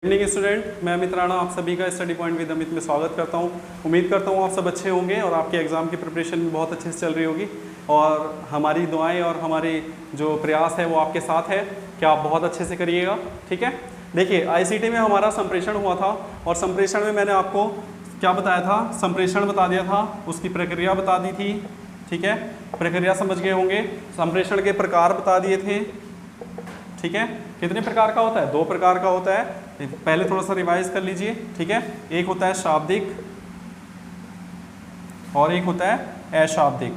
Evening student, मैं अमित राणा आप सभी का स्टडी पॉइंट विद अमित में स्वागत करता हूं। उम्मीद करता हूं आप सब अच्छे होंगे और आपके एग्ज़ाम की प्रिपरेशन भी बहुत अच्छे से चल रही होगी और हमारी दुआएं और हमारे जो प्रयास है वो आपके साथ है कि आप बहुत अच्छे से करिएगा। ठीक है, देखिए आईसीटी में हमारा संप्रेषण हुआ था और संप्रेषण में मैंने आपको क्या बताया था, संप्रेषण बता दिया था, उसकी प्रक्रिया बता दी थी। ठीक है, प्रक्रिया समझ गए होंगे। संप्रेषण के प्रकार बता दिए थे। ठीक है, कितने प्रकार का होता है? 2 प्रकार का होता है। पहले थोड़ा सा रिवाइज कर लीजिए। ठीक है, एक होता है शाब्दिक और एक होता है अशाब्दिक।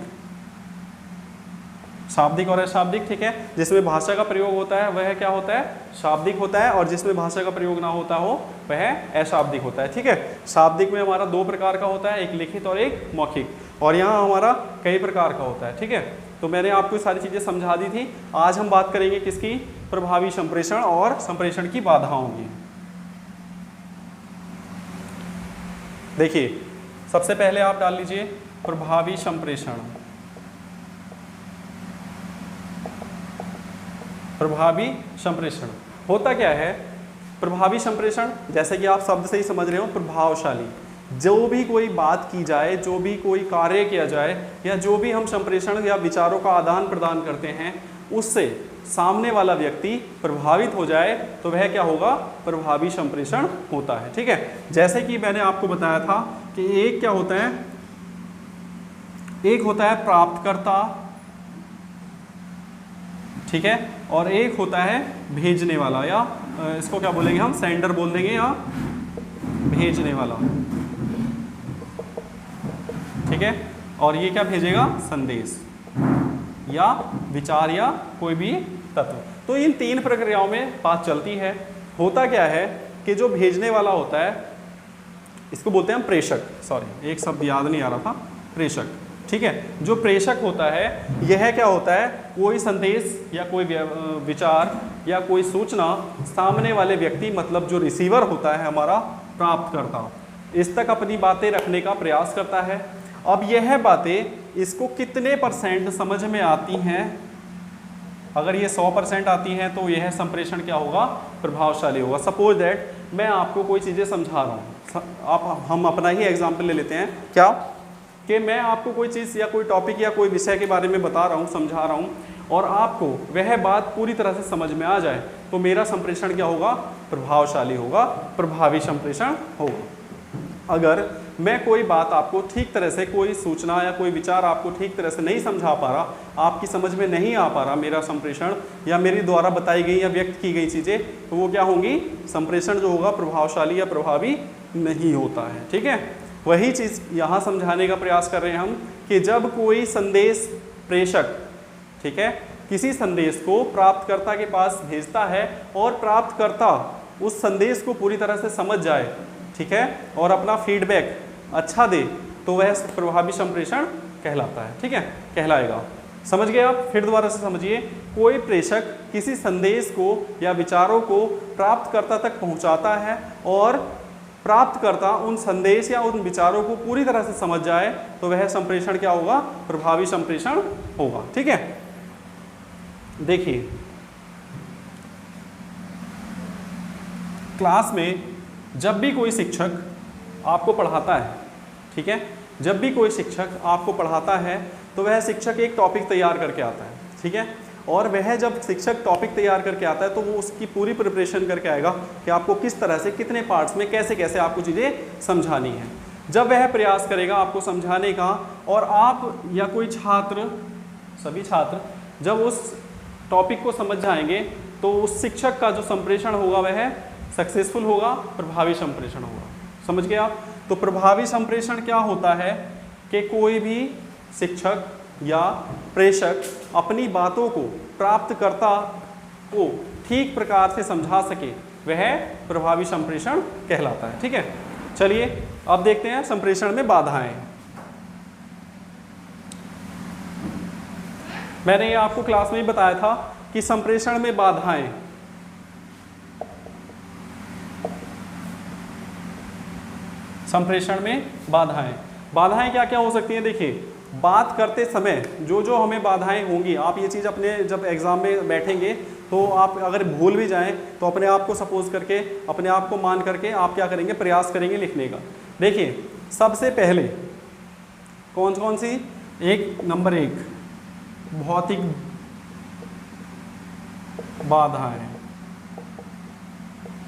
शाब्दिक और अशाब्दिक, ठीक है। जिसमें भाषा का प्रयोग होता है वह क्या होता है? शाब्दिक होता है, और जिसमें भाषा का प्रयोग ना होता हो वह अशाब्दिक होता है। ठीक है, शाब्दिक में हमारा 2 प्रकार का होता है, एक लिखित और एक मौखिक, और यहाँ हमारा कई प्रकार का होता है। ठीक है, तो मैंने आपको सारी चीज़ें समझा दी थी। आज हम बात करेंगे किसकी? प्रभावी संप्रेषण और संप्रेषण की बाधाओं की। देखिए, सबसे पहले आप डाल लीजिए प्रभावी संप्रेषण। प्रभावी संप्रेषण होता क्या है? प्रभावी संप्रेषण, जैसे कि आप शब्द से ही समझ रहे हो, प्रभावशाली। जो भी कोई बात की जाए, जो भी कोई कार्य किया जाए, या जो भी हम संप्रेषण या विचारों का आदान प्रदान करते हैं, उससे सामने वाला व्यक्ति प्रभावित हो जाए तो वह क्या होगा? प्रभावी संप्रेषण होता है। ठीक है, जैसे कि मैंने आपको बताया था कि एक क्या होता है, एक होता है प्राप्तकर्ता, ठीक है, और एक होता है भेजने वाला, या इसको क्या बोलेंगे हम? सेंडर बोल देंगे या भेजने वाला। ठीक है, और ये क्या भेजेगा? संदेश या विचार या कोई भी तत्व। तो इन 3 प्रक्रियाओं में बात चलती है। होता क्या है कि जो भेजने वाला होता है, इसको बोलते हैं हम प्रेषक। सॉरी, एक शब्द याद नहीं आ रहा था, प्रेषक। ठीक है, जो प्रेषक होता है यह क्या होता है? कोई संदेश या कोई विचार या कोई सूचना सामने वाले व्यक्ति, मतलब जो रिसीवर होता है हमारा, प्राप्तकर्ता, इस तक अपनी बातें रखने का प्रयास करता है। अब यह बातें इसको कितने % समझ में आती हैं? अगर ये 100% आती हैं तो यह संप्रेषण क्या होगा? प्रभावशाली होगा। सपोज दैट मैं आपको कोई चीज़ें समझा रहा हूँ, हम अपना ही एग्जाम्पल ले लेते हैं। क्या कि मैं आपको कोई चीज़ या कोई टॉपिक या कोई विषय के बारे में बता रहा हूँ, समझा रहा हूँ, और आपको वह बात पूरी तरह से समझ में आ जाए तो मेरा संप्रेषण क्या होगा? प्रभावशाली होगा, प्रभावी संप्रेषण होगा। अगर मैं कोई बात आपको ठीक तरह से, कोई सूचना या कोई विचार आपको ठीक तरह से नहीं समझा पा रहा, आपकी समझ में नहीं आ पा रहा मेरा संप्रेषण, या मेरी द्वारा बताई गई या व्यक्त की गई चीज़ें, तो वो क्या होंगी? संप्रेषण जो होगा प्रभावशाली या प्रभावी नहीं होता है। ठीक है, वही चीज़ यहाँ समझाने का प्रयास कर रहे हैं हम कि जब कोई संदेश प्रेषक, ठीक है, किसी संदेश को प्राप्तकर्ता के पास भेजता है और प्राप्तकर्ता उस संदेश को पूरी तरह से समझ जाए, ठीक है, और अपना फीडबैक अच्छा दे, तो वह प्रभावी संप्रेषण कहलाता है। ठीक है, कहलाएगा। समझ गए आप? फिर दोबारा से समझिए। कोई प्रेषक किसी संदेश को या विचारों को प्राप्तकर्ता तक पहुंचाता है और प्राप्तकर्ता उन संदेश या उन विचारों को पूरी तरह से समझ जाए तो वह संप्रेषण क्या होगा? प्रभावी संप्रेषण होगा। ठीक है, देखिए क्लास में जब भी कोई शिक्षक आपको पढ़ाता है, ठीक है, जब भी कोई शिक्षक आपको पढ़ाता है तो वह शिक्षक एक टॉपिक तैयार करके आता है। ठीक है, और वह जब शिक्षक टॉपिक तैयार करके आता है तो वो उसकी पूरी प्रिपरेशन करके आएगा कि आपको किस तरह से, कितने पार्ट्स में, कैसे कैसे आपको चीज़ें समझानी है। जब वह प्रयास करेगा आपको समझाने का, और आप या कोई छात्र, सभी छात्र जब उस टॉपिक को समझ जाएंगे तो उस शिक्षक का जो संप्रेषण होगा वह सक्सेसफुल होगा, प्रभावी संप्रेषण होगा। समझ गए आप? तो प्रभावी संप्रेषण क्या होता है कि कोई भी शिक्षक या प्रेषक अपनी बातों को प्राप्तकर्ता को ठीक प्रकार से समझा सके, वह प्रभावी संप्रेषण कहलाता है। ठीक है, चलिए अब देखते हैं संप्रेषण में बाधाएं। मैंने ये आपको क्लास में ही बताया था कि संप्रेषण में बाधाएं, संप्रेषण में बाधाएं, बाधाएं क्या क्या हो सकती हैं? देखिए, बात करते समय जो जो हमें बाधाएं होंगी, आप ये चीज़ अपने जब एग्जाम में बैठेंगे तो आप अगर भूल भी जाएं तो अपने आप को सपोज करके, अपने आप को मान करके आप क्या करेंगे, प्रयास करेंगे लिखने का। देखिए सबसे पहले कौन कौन सी, एक नंबर 1 भौतिक बाधाएं,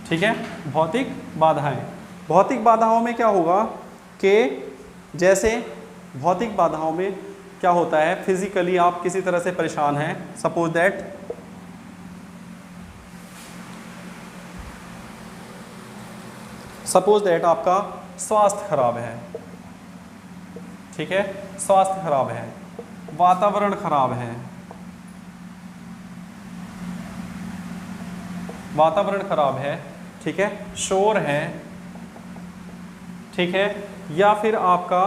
ठीक है, भौतिक बाधाएं। भौतिक बाधाओं में क्या होगा कि जैसे भौतिक बाधाओं में क्या होता है, फिजिकली आप किसी तरह से परेशान हैं, सपोज दैट आपका स्वास्थ्य खराब है, ठीक है, स्वास्थ्य खराब है, वातावरण खराब है, वातावरण खराब है, ठीक है, शोर है, ठीक है, या फिर आपका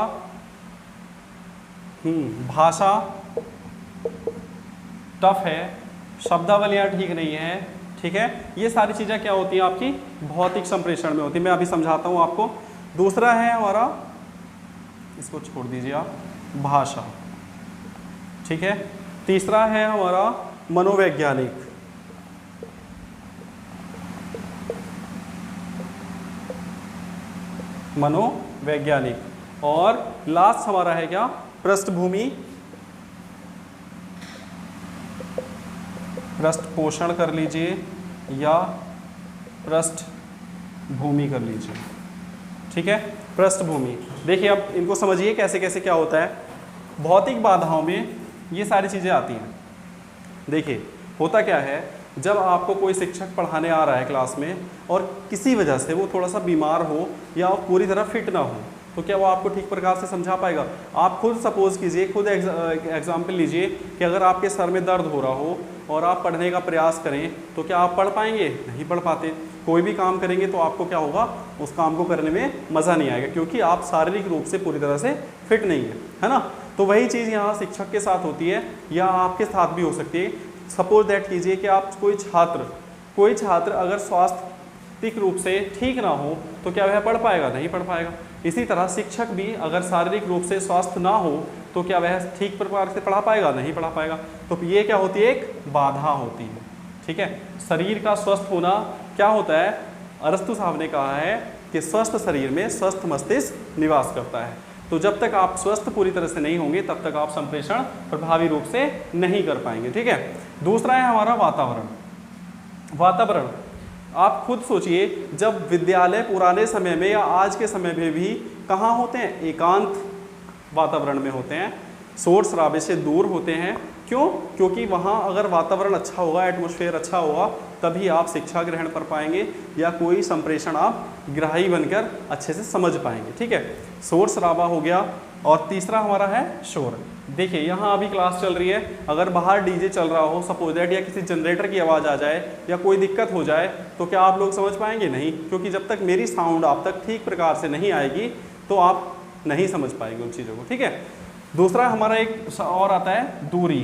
भाषा टफ है, शब्दावलियाँ ठीक नहीं है, ठीक है, ये सारी चीज़ें क्या होती हैं आपकी भौतिक संप्रेषण में होती है। मैं अभी समझाता हूँ आपको। दूसरा है हमारा, इसको छोड़ दीजिए आप, भाषा, ठीक है। तीसरा है हमारा मनोवैज्ञानिक, मनोवैज्ञानिक, और लास्ट हमारा है क्या, पृष्ठभूमि, पृष्ठपोषण कर लीजिए या पृष्ठभूमि कर लीजिए, ठीक है, पृष्ठभूमि। देखिए अब इनको समझिए कैसे कैसे क्या होता है। भौतिक बाधाओं में ये सारी चीज़ें आती हैं। देखिए होता क्या है, जब आपको कोई शिक्षक पढ़ाने आ रहा है क्लास में और किसी वजह से वो थोड़ा सा बीमार हो या पूरी तरह फिट ना हो, तो क्या वो आपको ठीक प्रकार से समझा पाएगा? आप खुद सपोज कीजिए, खुद एग्जाम्पल लीजिए कि अगर आपके सर में दर्द हो रहा हो और आप पढ़ने का प्रयास करें तो क्या आप पढ़ पाएंगे? नहीं पढ़ पाते। कोई भी काम करेंगे तो आपको क्या होगा, उस काम को करने में मज़ा नहीं आएगा, क्योंकि आप शारीरिक रूप से पूरी तरह से फिट नहीं है ना। तो वही चीज़ यहाँ शिक्षक के साथ होती है या आपके साथ भी हो सकती है। सपोज दैट कीजिए कि आप कोई छात्र अगर स्वास्थ्यिक रूप से ठीक ना हो तो क्या वह पढ़ पाएगा? नहीं पढ़ पाएगा। इसी तरह शिक्षक भी अगर शारीरिक रूप से स्वस्थ ना हो तो क्या वह ठीक प्रकार से पढ़ा पाएगा? नहीं पढ़ा पाएगा। तो ये क्या होती है? एक बाधा होती है, ठीक है। शरीर का स्वस्थ होना क्या होता है? अरस्तु साहब ने कहा है कि स्वस्थ शरीर में स्वस्थ मस्तिष्क निवास करता है। तो जब तक आप स्वस्थ पूरी तरह से नहीं होंगे तब तक आप संप्रेषण प्रभावी रूप से नहीं कर पाएंगे, ठीक है। दूसरा है हमारा वातावरण। आप खुद सोचिए, जब विद्यालय पुराने समय में या आज के समय में भी कहाँ होते हैं? एकांत वातावरण में होते हैं, शोर शराबे से दूर होते हैं। क्यों? क्योंकि वहाँ अगर वातावरण अच्छा होगा, एटमॉस्फेयर अच्छा होगा, तभी आप शिक्षा ग्रहण कर पाएंगे या कोई संप्रेषण आप ग्राही बनकर अच्छे से समझ पाएंगे, ठीक है। शोर शराबा हो गया। और तीसरा हमारा है शोर। देखिए यहाँ अभी क्लास चल रही है, अगर बाहर डीजे चल रहा हो सपोज दैट, या किसी जनरेटर की आवाज़ आ जाए या कोई दिक्कत हो जाए तो क्या आप लोग समझ पाएंगे? नहीं, क्योंकि जब तक मेरी साउंड आप तक ठीक प्रकार से नहीं आएगी तो आप नहीं समझ पाएंगे उन चीज़ों को, ठीक है। दूसरा हमारा एक और आता है दूरी।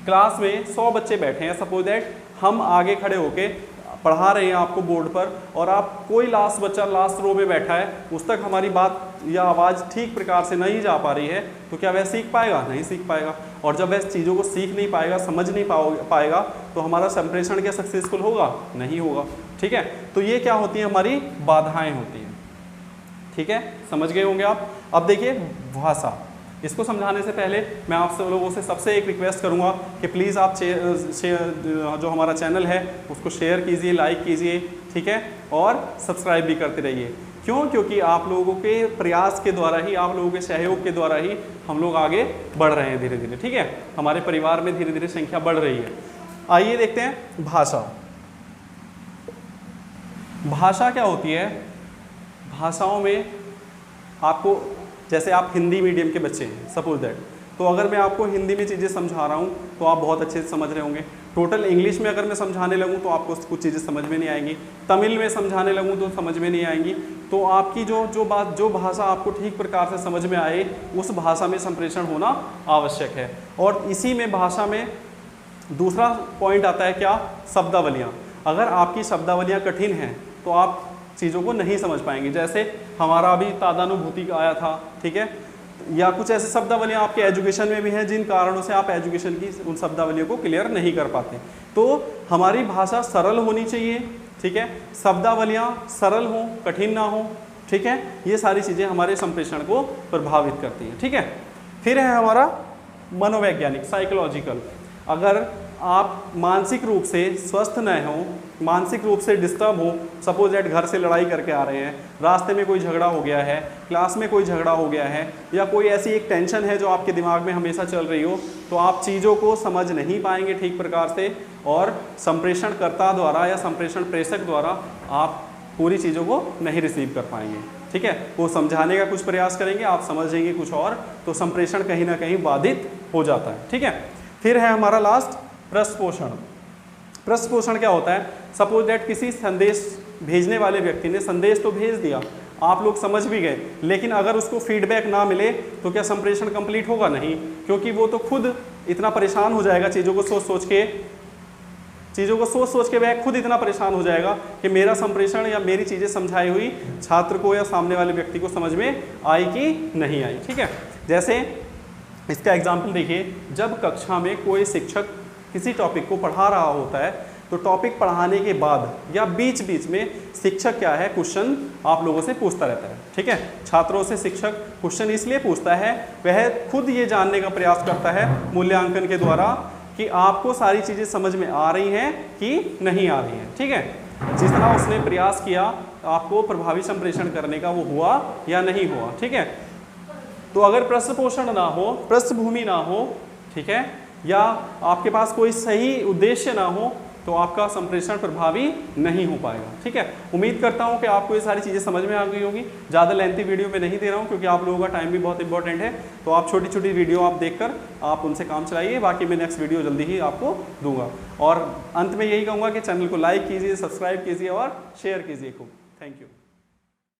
क्लास में 100 बच्चे बैठे हैं सपोज दैट, हम आगे खड़े होके पढ़ा रहे हैं आपको बोर्ड पर, और आप कोई लास्ट बच्चा लास्ट रो में बैठा है, उस तक हमारी बात या आवाज़ ठीक प्रकार से नहीं जा पा रही है, तो क्या वह सीख पाएगा? नहीं सीख पाएगा। और जब वह चीज़ों को सीख नहीं पाएगा, समझ नहीं पाएगा, तो हमारा संप्रेषण क्या सक्सेसफुल होगा? नहीं होगा, ठीक है। तो ये क्या होती हैं? हमारी बाधाएं होती हैं, ठीक है। समझ गए होंगे आप। अब देखिए भाषा। इसको समझाने से पहले मैं आप सब लोगों से सबसे एक रिक्वेस्ट करूंगा कि प्लीज़ आप जो हमारा चैनल है उसको शेयर कीजिए, लाइक कीजिए, ठीक है, और सब्सक्राइब भी करते रहिए। क्यों? क्योंकि आप लोगों के प्रयास के द्वारा ही, आप लोगों के सहयोग के द्वारा ही हम लोग आगे बढ़ रहे हैं धीरे धीरे, ठीक है। हमारे परिवार में धीरे धीरे संख्या बढ़ रही है। आइए देखते हैं भाषा। भाषा क्या होती है? भाषाओं में आपको, जैसे आप हिंदी मीडियम के बच्चे हैं सपोज दैट, तो अगर मैं आपको हिंदी में चीज़ें समझा रहा हूँ तो आप बहुत अच्छे से समझ रहे होंगे। टोटल इंग्लिश में अगर मैं समझाने लगूँ तो आपको कुछ चीज़ें समझ में नहीं आएंगी। तमिल में समझाने लगूँ तो समझ में नहीं आएंगी। तो आपकी जो भाषा आपको ठीक प्रकार से समझ में आए, उस भाषा में संप्रेषण होना आवश्यक है। और इसी में भाषा में दूसरा पॉइंट आता है क्या? शब्दावलियाँ। अगर आपकी शब्दावलियाँ कठिन हैं तो आप चीज़ों को नहीं समझ पाएंगे। जैसे हमारा अभी तादानुभूति का आया था, ठीक है, या कुछ ऐसे शब्दावलियाँ आपके एजुकेशन में भी हैं जिन कारणों से आप एजुकेशन की उन शब्दावलियों को क्लियर नहीं कर पाते। तो हमारी भाषा सरल होनी चाहिए, ठीक है, शब्दावलियाँ सरल हों, कठिन ना हो, ठीक है, ये सारी चीज़ें हमारे संप्रेषण को प्रभावित करती हैं, ठीक है। फिर है हमारा मनोवैज्ञानिक, साइकोलॉजिकल। अगर आप मानसिक रूप से स्वस्थ न हो, मानसिक रूप से डिस्टर्ब हो, सपोज दैट घर से लड़ाई करके आ रहे हैं, रास्ते में कोई झगड़ा हो गया है, क्लास में कोई झगड़ा हो गया है, या कोई ऐसी एक टेंशन है जो आपके दिमाग में हमेशा चल रही हो, तो आप चीज़ों को समझ नहीं पाएंगे ठीक प्रकार से, और संप्रेषणकर्ता द्वारा या संप्रेषण प्रेषक द्वारा आप पूरी चीज़ों को नहीं रिसीव कर पाएंगे, ठीक है। वो समझाने का कुछ प्रयास करेंगे, आप समझेंगे कुछ और, तो संप्रेषण कहीं ना कहीं बाधित हो जाता है, ठीक है। फिर है हमारा लास्ट पृष्ठपोषण। पृष्ठपोषण क्या होता है? सपोज दैट किसी संदेश भेजने वाले व्यक्ति ने संदेश तो भेज दिया, आप लोग समझ भी गए, लेकिन अगर उसको फीडबैक ना मिले तो क्या संप्रेषण कंप्लीट होगा? नहीं, क्योंकि वो तो खुद इतना परेशान हो जाएगा चीज़ों को सोच सोच के वह खुद इतना परेशान हो जाएगा कि मेरा संप्रेषण या मेरी चीज़ें समझाई हुई छात्र को या सामने वाले व्यक्ति को समझ में आई कि नहीं आई, ठीक है। जैसे इसका एग्जाम्पल देखिए, जब कक्षा में कोई शिक्षक किसी टॉपिक को पढ़ा रहा होता है, तो टॉपिक पढ़ाने के बाद या बीच बीच में शिक्षक क्या है, क्वेश्चन आप लोगों से पूछता रहता है, ठीक है। छात्रों से शिक्षक क्वेश्चन इसलिए पूछता है, वह खुद ये जानने का प्रयास करता है मूल्यांकन के द्वारा कि आपको सारी चीज़ें समझ में आ रही हैं कि नहीं आ रही हैं, ठीक है। जितना उसने प्रयास किया आपको प्रभावी संप्रेषण करने का, वो हुआ या नहीं हुआ, ठीक है। तो अगर पृष्ठपोषण ना हो, पृष्ठभूमि ना हो, ठीक है, या आपके पास कोई सही उद्देश्य ना हो, तो आपका संप्रेषण प्रभावी नहीं हो पाएगा, ठीक है। उम्मीद करता हूं कि आपको ये सारी चीज़ें समझ में आ गई होगी। ज़्यादा लेंथी वीडियो में नहीं दे रहा हूं क्योंकि आप लोगों का टाइम भी बहुत इंपॉर्टेंट है, तो आप छोटी छोटी वीडियो आप देखकर आप उनसे काम चलाइए, बाकी मैं नेक्स्ट वीडियो जल्दी ही आपको दूंगा। और अंत में यही कहूँगा कि चैनल को लाइक कीजिए, सब्सक्राइब कीजिए और शेयर कीजिए खूब। Thank you.